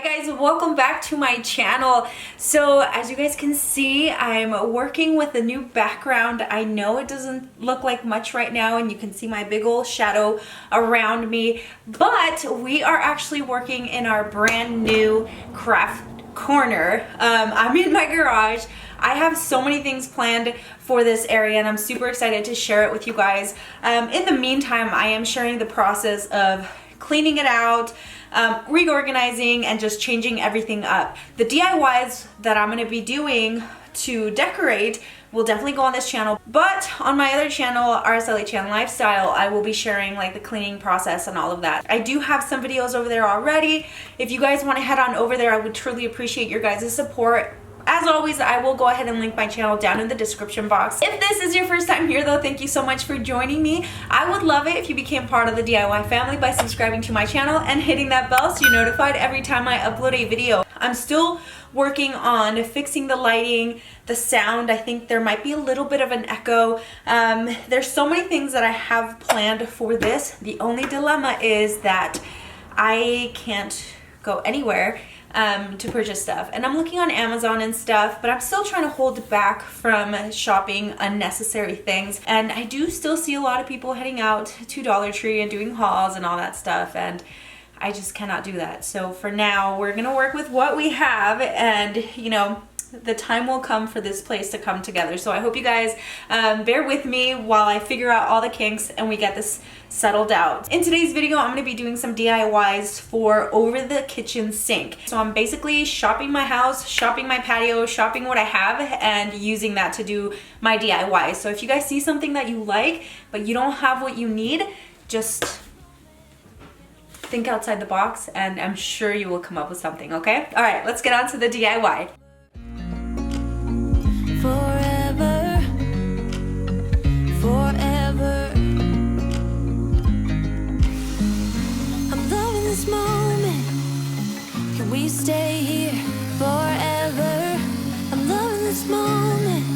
Hi guys, welcome back to my channel. So as you guys can see, I'm working with a new background. I know it doesn't look like much right now and you can see my big old shadow around me, but we are actually working in our brand new craft corner. I'm in my garage. I have so many things planned for this area and I'm super excited to share it with you guys. In the meantime, I am sharing the process of cleaning it out, reorganizing, and just changing everything up. The DIYs that I'm going to be doing to decorate will definitely go on this channel, but on my other channel, Araceli Channel Lifestyle, I will be sharing like the cleaning process and all of that. I do have some videos over there already. If you guys want to head on over there, I would truly appreciate your guys' support. As always, I will go ahead and link my channel down in the description box. If this is your first time here though, thank you so much for joining me. I would love it if you became part of the DIY family by subscribing to my channel and hitting that bell so you're notified every time I upload a video. I'm still working on fixing the lighting, the sound. I think there might be a little bit of an echo. There's so many things that I have planned for this. The only dilemma is that I can't go anywhere to purchase stuff, and I'm looking on Amazon and stuff, but I'm still trying to hold back from shopping unnecessary things. And I do still see a lot of people heading out to Dollar Tree and doing hauls and all that stuff, and I just cannot do that. So for now, we're gonna work with what we have, and you know, the time will come for this place to come together. So I hope you guys bear with me while I figure out all the kinks and we get this settled out. In today's video, I'm going to be doing some DIYs for over the kitchen sink. So I'm basically shopping my house, shopping my patio, shopping what I have, and using that to do my DIY. So if you guys see something that you like, but you don't have what you need, just think outside the box and I'm sure you will come up with something, okay? All right, let's get on to the DIY. Forever, forever. I'm loving this moment. Can we stay here forever? I'm loving this moment.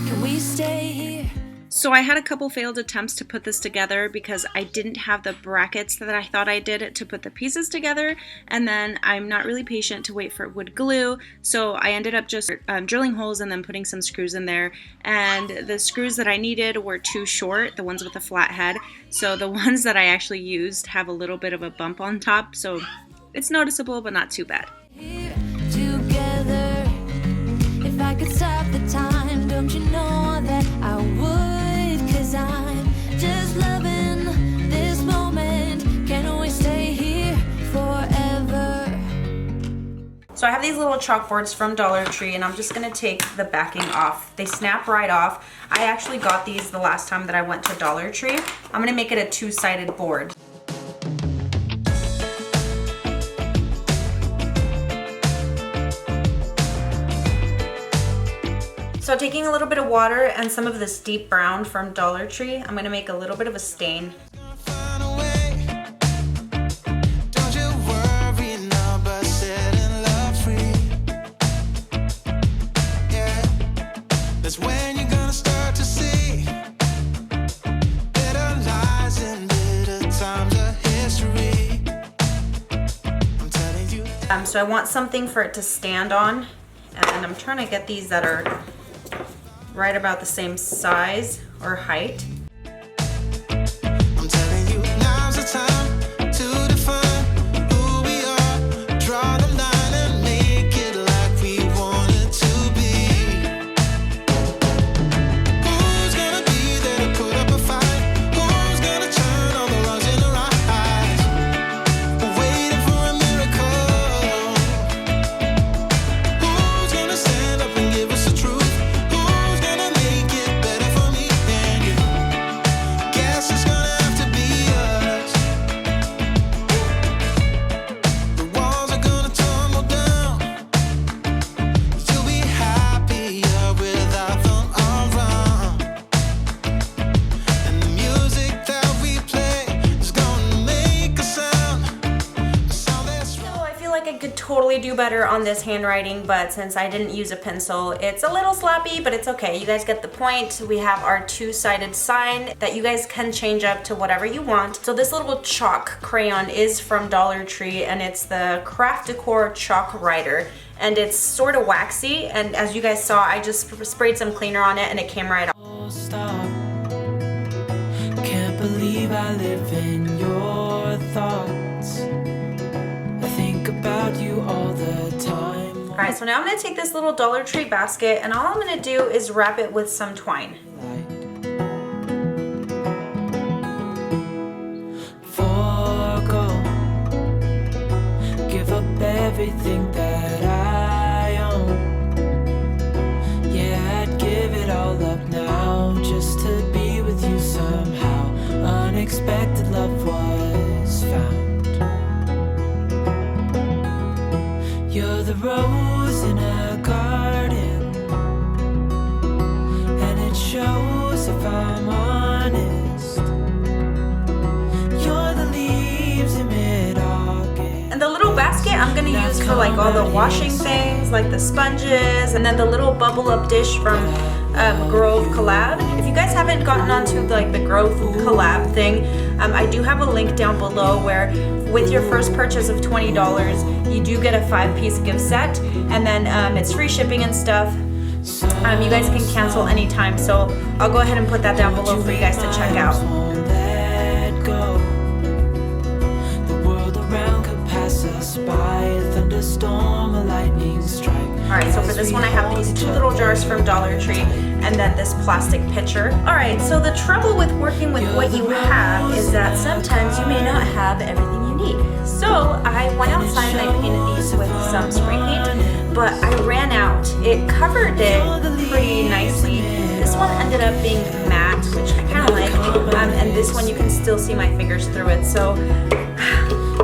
Can we stay here? So I had a couple failed attempts to put this together because I didn't have the brackets that I thought I did to put the pieces together, and then I'm not really patient to wait for wood glue, so I ended up just drilling holes and then putting some screws in there, and the screws that I needed were too short, the ones with the flat head, so the ones that I actually used have a little bit of a bump on top, so it's noticeable but not too bad. Here together. If I could stop the time, don't you know that I would? 'Cause I'm just loving this moment. Can we stay here forever? So I have these little chalkboards from Dollar Tree and I'm just gonna take the backing off. They snap right off. I actually got these the last time that I went to Dollar Tree. I'm gonna make it a two-sided board. So taking a little bit of water and some of this deep brown from Dollar Tree, I'm gonna make a little bit of a stain. So I want something for it to stand on, and I'm trying to get these that are right about the same size or height. I'm telling you, now's the time to define who we are, draw the line and make it like we want it to be. Who's gonna be there to put up a fight? Who's gonna turn all the wrongs into rights? We're waiting for a miracle. Who's gonna stand up and give us the truth? Who's gonna make it better for me and you? like I could totally do better on this handwriting, but since I didn't use a pencil, it's a little sloppy, but it's okay. You guys get the point. We have our two-sided sign that you guys can change up to whatever you want. So this little chalk crayon is from Dollar Tree, and it's the Craft Decor Chalk Writer. And it's sort of waxy, and as you guys saw, I just sprayed some cleaner on it and it came right off. Stop. Can't believe I live in your thoughts. I think about you all the time. All right, so now I'm gonna take this little Dollar Tree basket, and all I'm gonna do is wrap it with some twine. Forgo. Give up everything that I own. Yeah, I'd give it all up now just to be with you somehow. Unexpected love was found. You're the rose in a garden, and it shows if I'm honest. You're the leaves in mid-August. And the little basket I'm gonna use for like all the washing things, like the sponges, and then the little bubble up dish from Grove Collab. If you guys haven't gotten onto like the Grove Collab thing, I do have a link down below where with your first purchase of $20, you do get a 5-piece gift set, and then it's free shipping and stuff. You guys can cancel anytime, so I'll go ahead and put that down below for you guys to check out. Let go. The world around could pass us by. A thunderstorm, a lightning strike. Alright, so for this one I have these 2 little jars from Dollar Tree and then this plastic pitcher. Alright, so the trouble with working with what you have is that sometimes you may not have everything you need. So I went outside and I painted these with some spray paint, but I ran out. It covered it pretty nicely. This one ended up being matte, which I kind of like, and this one you can still see my fingers through it, so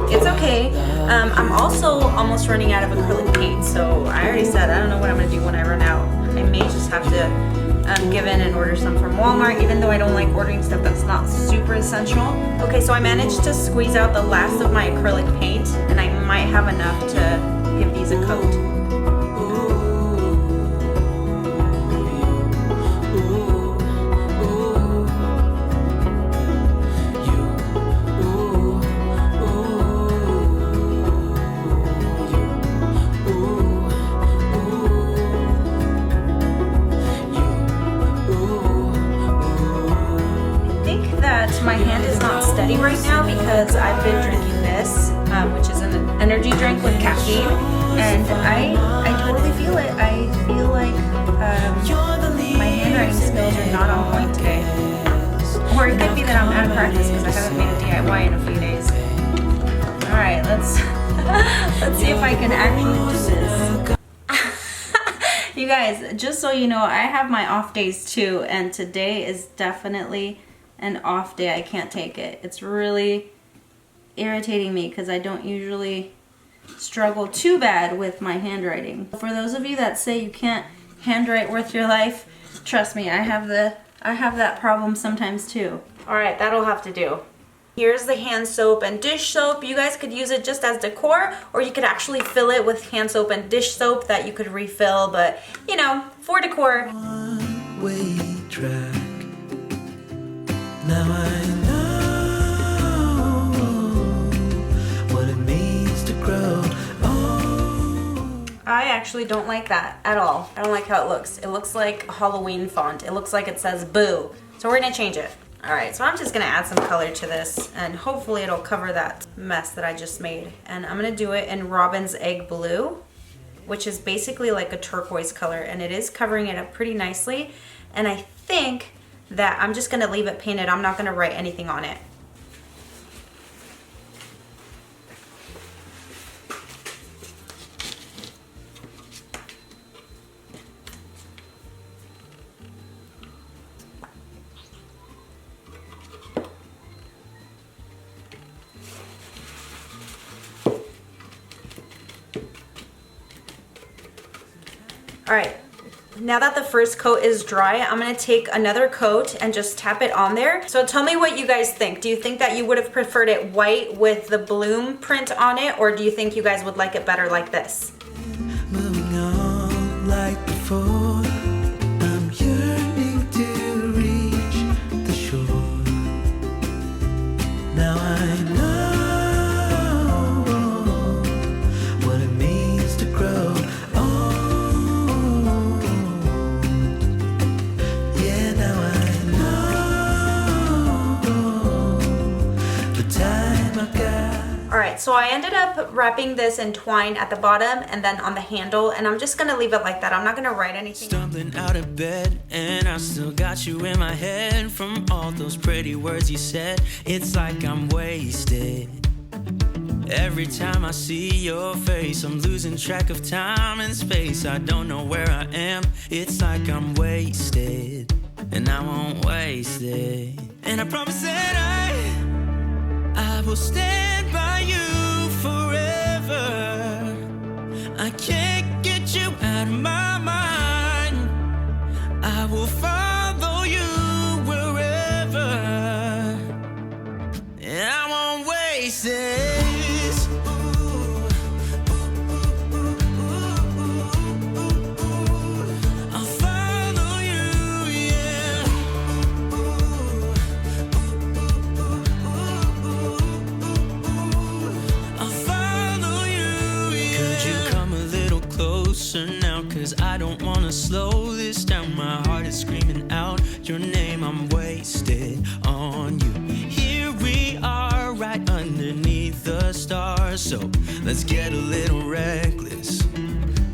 it's okay. I'm also almost running out of acrylic paint, so I already said I don't know what I'm gonna do when I run out. I may just have to give in and order some from Walmart, even though I don't like ordering stuff that's not super essential. Okay, so I managed to squeeze out the last of my acrylic paint, and I might have enough to give these a coat. My hand is not steady right now because I've been drinking this, which is an energy drink with caffeine, and I totally feel it. I feel like my handwriting skills are not on point today. Or it could be that I'm out of practice because I haven't made a DIY in a few days. Alright, let's see if I can actually do this. You guys, just so you know, I have my off days too, and today is definitely an off day. I can't take it. It's really irritating me because I don't usually struggle too bad with my handwriting. For those of you that say you can't handwrite worth your life, trust me, I have that problem sometimes too. Alright, that'll have to do. Here's the hand soap and dish soap. You guys could use it just as decor, or you could actually fill it with hand soap and dish soap that you could refill, but you know, for decor. One-way track. Now I know what it means to grow. Oh. I actually don't like that at all. I don't like how it looks. It looks like Halloween font. It looks like it says boo. So we're gonna change it. Alright, so I'm just gonna add some color to this, and hopefully it'll cover that mess that I just made. And I'm gonna do it in Robin's Egg Blue, which is basically like a turquoise color, and it is covering it up pretty nicely. And I think that I'm just gonna leave it painted. I'm not gonna write anything on it. All right, Now that the first coat is dry, I'm gonna take another coat and just tap it on there. So tell me what you guys think. Do you think that you would have preferred it white with the bloom print on it, or do you think you guys would like it better like this? Moving on like before, I'm yearning to reach the shore. Now I know what it means to grow old. Yeah, now I know the time I've got. All right, so I ended up wrapping this in twine at the bottom and then on the handle, and I'm just gonna leave it like that. I'm not gonna write anything. Stumbling out of bed, and I still got you in my head from all those pretty words you said. It's like I'm wasted. Every time I see your face, I'm losing track of time and space. I don't know where I am. It's like I'm wasted, and I won't waste it. And I promise that I will stand by you forever. I can't get you out of my mind. I will follow you wherever, and I won't waste this. I'll follow you, yeah. I'll follow you, yeah. Could you come a little closer now? 'Cause I don't wanna slow this down. My heart is screaming out your name. I'm wasted on you. Here we are, right underneath the stars. So let's get a little reckless.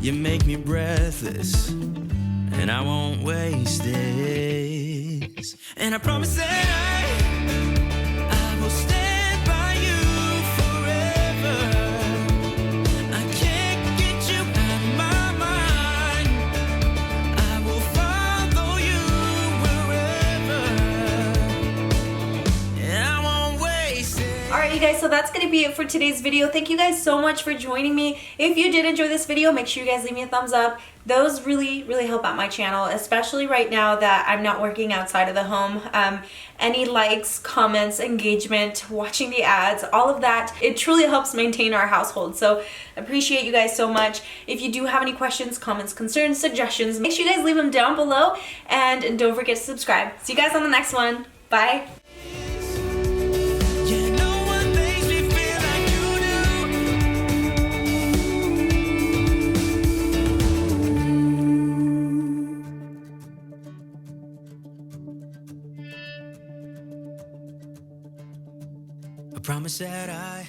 You make me breathless, and I won't waste this. And I promise that I will stand by you forever. I can't get you out of my mind. I will follow you wherever, and I won't waste it. All right, you guys, so that's gonna be it for today's video. Thank you guys so much for joining me. If you did enjoy this video, make sure you guys leave me a thumbs up. Those really help out my channel, especially right now that I'm not working outside of the home. Any likes, comments, engagement, watching the ads, all of that, it truly helps maintain our household. So appreciate you guys so much. If you do have any questions, comments, concerns, suggestions, make sure you guys leave them down below, and don't forget to subscribe. See you guys on the next one. Bye. Yeah, no one makes me feel like you do. I promise that I